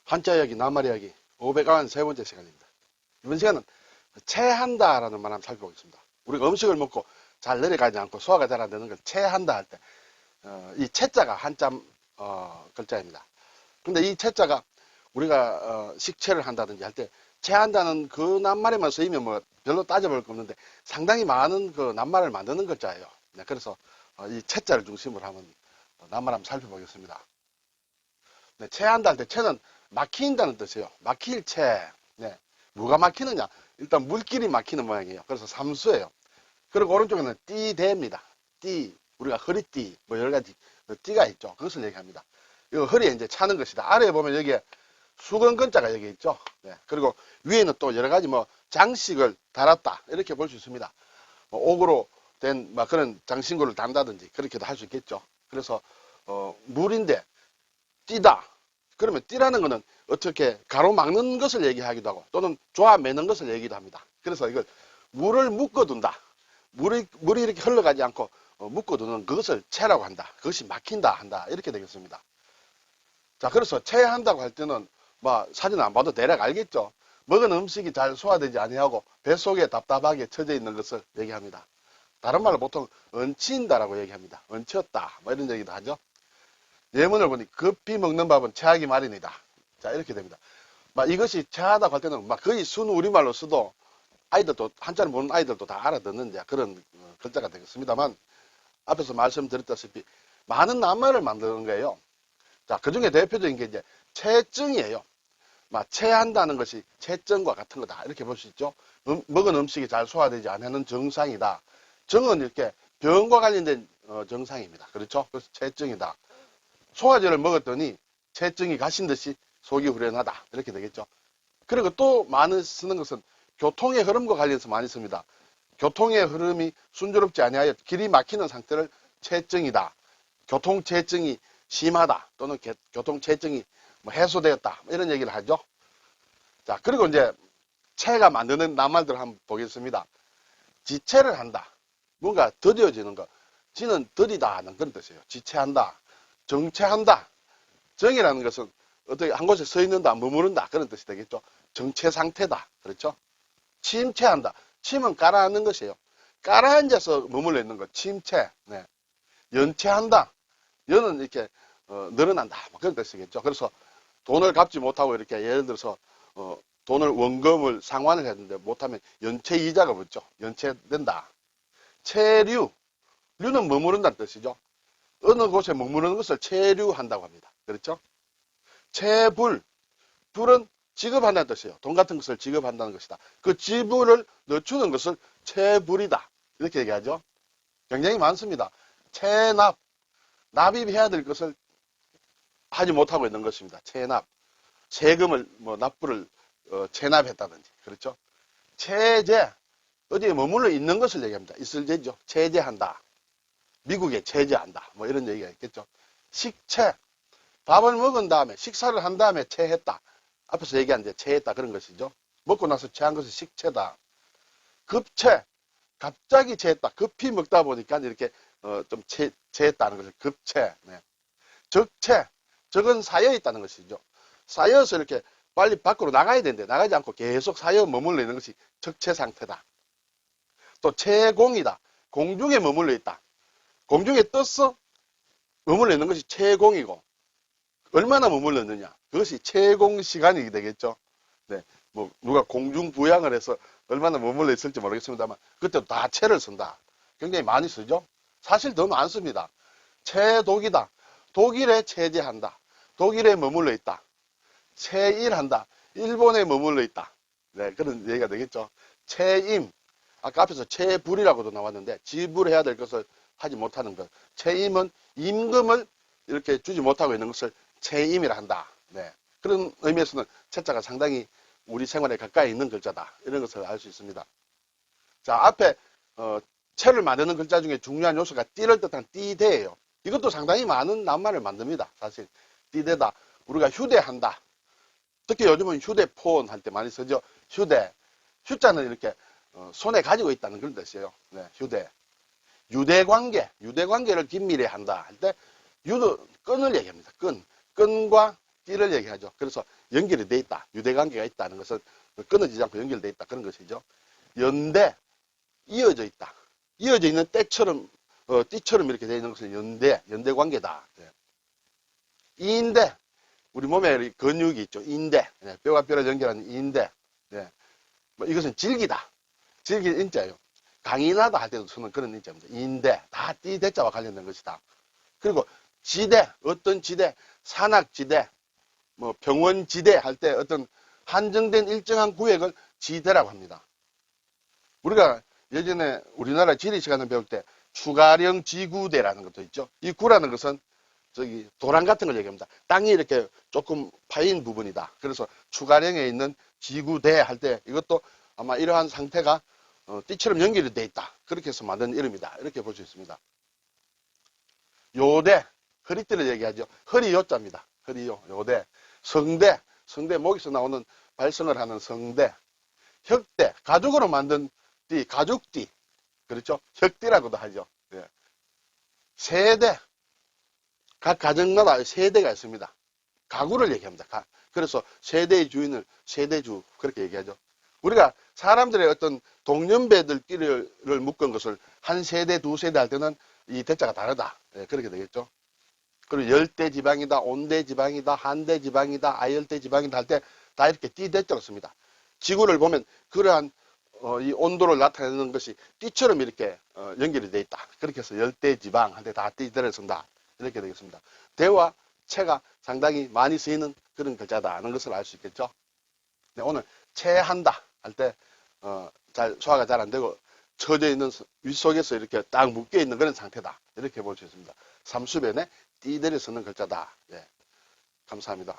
한자 이야기, 낱말 이야기 593번째 시간입니다. 이번 시간은 체한다라는 말 한번 살펴보겠습니다. 우리가 음식을 먹고 잘 내려가지 않고 소화가 잘 안 되는 걸 체한다 할 때, 이 체자가 한자 글자입니다. 근데 이 체자가 우리가 식체를 한다든지 할 때 체한다는 그 낱말에만 쓰이면 뭐 별로 따져볼 거 없는데 상당히 많은 그 낱말을 만드는 글자예요. 네, 그래서 이 체자를 중심으로 한번 낱말 한번 살펴보겠습니다. 네, 체한다 할 때 체는 막힌다는 뜻이에요. 막힐 체. 네, 뭐가 막히느냐? 일단 물길이 막히는 모양이에요. 그래서 삼수예요. 그리고 오른쪽에는 띠대입니다. 띠, 우리가 허리띠, 뭐 여러 가지 띠가 있죠. 그것을 얘기합니다. 이 허리에 이제 차는 것이다. 아래에 보면 여기에 수건근자가 여기 있죠. 네, 그리고 위에는 또 여러 가지 뭐 장식을 달았다. 이렇게 볼 수 있습니다. 뭐 옥으로 된 막 그런 장신구를 단다든지 그렇게도 할 수 있겠죠. 그래서 물인데 띠다. 그러면 띠라는 것은 어떻게 가로막는 것을 얘기하기도 하고 또는 조아매는 것을 얘기도 합니다. 그래서 이걸 물을 묶어둔다. 물이 이렇게 흘러가지 않고 묶어두는 그것을 체라고 한다. 그것이 막힌다 한다. 이렇게 되겠습니다. 자, 그래서 체한다고 할 때는 뭐 사진 안 봐도 대략 알겠죠. 먹은 음식이 잘 소화되지 아니하고 뱃속에 답답하게 처져 있는 것을 얘기합니다. 다른 말로 보통 얹힌다라고 얘기합니다. 얹혔다. 뭐 이런 얘기도 하죠. 예문을 보니 급히 먹는 밥은 체하기 마련이다. 자, 이렇게 됩니다. 막 이것이 체하다고 할 때는 막 거의 순 우리말로 써도 아이들도 한자를 모르는 아이들도 다 알아듣는 그런 글자가 되겠습니다만 앞에서 말씀드렸다시피 많은 낱말을 만드는 거예요. 자, 그 중에 대표적인 게 이제 체증이에요. 막 체한다는 것이 체증과 같은 거다. 이렇게 볼 수 있죠. 먹은 음식이 잘 소화되지 않는 증상이다. 정은 이렇게 병과 관련된 증상입니다. 그렇죠? 그래서 체증이다. 소화제를 먹었더니 체증이 가신 듯이 속이 후련하다. 이렇게 되겠죠. 그리고 또 많이 쓰는 것은 교통의 흐름과 관련해서 많이 씁니다. 교통의 흐름이 순조롭지 아니하여 길이 막히는 상태를 체증이다. 교통체증이 심하다. 또는 교통체증이 뭐 해소되었다. 이런 얘기를 하죠. 자, 그리고 이제 체가 만드는 낱말들을 한번 보겠습니다. 지체를 한다. 뭔가 더뎌지는 거. 지는 더디다 하는 그런 뜻이에요. 지체한다. 정체한다. 정이라는 것은 어떻게 한 곳에 서 있는다, 머무른다 그런 뜻이 되겠죠. 정체 상태다. 그렇죠? 침체한다. 침은 깔아앉는 것이에요. 깔아앉아서 머물러 있는 것. 침체. 네. 연체한다. 연은 이렇게 늘어난다. 뭐 그런 뜻이겠죠. 그래서 돈을 갚지 못하고 이렇게 예를 들어서 돈을 원금을 상환을 했는데 못하면 연체 이자가 붙죠. 연체된다. 체류. 류는 머무른다는 뜻이죠. 어느 곳에 머무르는 것을 체류한다고 합니다. 그렇죠? 체불. 불은 지급한다는 뜻이에요. 돈 같은 것을 지급한다는 것이다. 그 지불을 늦추는 것을 체불이다. 이렇게 얘기하죠. 굉장히 많습니다. 체납. 납입해야 될 것을 하지 못하고 있는 것입니다. 체납. 세금을 뭐 납부를 체납했다든지. 그렇죠? 체제. 어디에 머물러 있는 것을 얘기합니다. 있을 제죠. 체제한다. 미국에 체제한다. 뭐 이런 얘기가 있겠죠. 식체. 밥을 먹은 다음에 식사를 한 다음에 체했다. 앞에서 얘기한 이제 체했다 그런 것이죠. 먹고 나서 체한 것이 식체다. 급체. 갑자기 체했다. 급히 먹다 보니까 이렇게 좀 체했다는 것을 급체. 네. 적체. 적은 쌓여 있다는 것이죠. 쌓여서 이렇게 빨리 밖으로 나가야 되는데 나가지 않고 계속 쌓여 머물러 있는 것이 적체 상태다. 또 체공이다. 공중에 머물러 있다. 공중에 떠서 머물러 있는 것이 체공이고 얼마나 머물러 있느냐. 그것이 체공 시간이 되겠죠. 네. 뭐 누가 공중 부양을 해서 얼마나 머물러 있을지 모르겠습니다만 그때도 다 체를 쓴다. 굉장히 많이 쓰죠. 사실 더 많습니다. 체독이다. 독일에 체제한다. 독일에 머물러 있다. 체일한다. 일본에 머물러 있다. 네, 그런 얘기가 되겠죠. 체임. 아까 앞에서 체불이라고도 나왔는데 지불해야 될 것을 하지 못하는 것. 체임은 임금을 이렇게 주지 못하고 있는 것을 체임이라 한다. 네. 그런 의미에서는 체자가 상당히 우리 생활에 가까이 있는 글자다. 이런 것을 알 수 있습니다. 자, 앞에 체를 만드는 글자 중에 중요한 요소가 띠를 뜻한 띠대예요. 이것도 상당히 많은 낱말을 만듭니다. 사실 띠대다. 우리가 휴대한다. 특히 요즘은 휴대폰 할 때 많이 쓰죠. 휴대. 휴자는 이렇게 손에 가지고 있다는 그런 뜻이에요. 네, 휴대. 유대관계. 유대관계를 긴밀히 한다 할 때 유도 끈을 얘기합니다. 끈. 끈과 띠를 얘기하죠. 그래서 연결이 돼 있다. 유대관계가 있다는 것은 끊어지지 않고 연결돼 있다. 그런 것이죠. 연대, 이어져 있다. 이어져 있는 때처럼, 띠처럼 이렇게 되어 있는 것은 연대 관계다. 예. 인대, 우리 몸에 근육이 있죠. 인대, 예. 뼈가 뼈를 연결하는 인대. 예. 뭐 이것은 질기다. 질길 인자예요. 강인하다 할 때도 쓰는 그런 인자입니다. 인대, 다 띠 대자와 관련된 것이다. 그리고 지대, 어떤 지대, 산악지대, 뭐 병원지대 할 때 어떤 한정된 일정한 구역을 지대라고 합니다. 우리가 예전에 우리나라 지리 시간을 배울 때 추가령 지구대라는 것도 있죠. 이 구라는 것은 저기 도랑 같은 걸 얘기합니다. 땅이 이렇게 조금 파인 부분이다. 그래서 추가령에 있는 지구대 할 때 이것도 아마 이러한 상태가 띠처럼 연결이 돼 있다. 그렇게 해서 만든 이름이다. 이렇게 볼 수 있습니다. 요대, 허리띠를 얘기하죠. 허리 요자입니다. 허리요, 요대. 성대, 성대, 목에서 나오는 발성을 하는 성대. 혁대, 가죽으로 만든 띠, 가죽띠. 그렇죠? 혁띠라고도 하죠. 예. 세대, 각 가정마다 세대가 있습니다. 가구를 얘기합니다. 그래서 세대의 주인을 세대주, 그렇게 얘기하죠. 우리가 사람들의 어떤 동년배들끼리를 묶은 것을 한 세대, 두 세대 할 때는 이 대자가 다르다. 예, 그렇게 되겠죠. 그리고 열대 지방이다, 온대 지방이다, 한대 지방이다, 아열대 지방이다 할 때 다 이렇게 띠 대자를 씁니다. 지구를 보면 그러한 이 온도를 나타내는 것이 띠처럼 이렇게 연결이 되어 있다. 그렇게 해서 열대 지방 할 때 다 띠대를 쓴다. 이렇게 되겠습니다. 대와 체가 상당히 많이 쓰이는 그런 글자다는 것을 알 수 있겠죠. 네, 오늘 체한다 할 때 소화가 잘 안 되고 처져 있는 윗속에서 이렇게 딱 묶여 있는 그런 상태다. 이렇게 볼 수 있습니다. 삼수변에 띠대를 쓰는 글자다. 예, 감사합니다.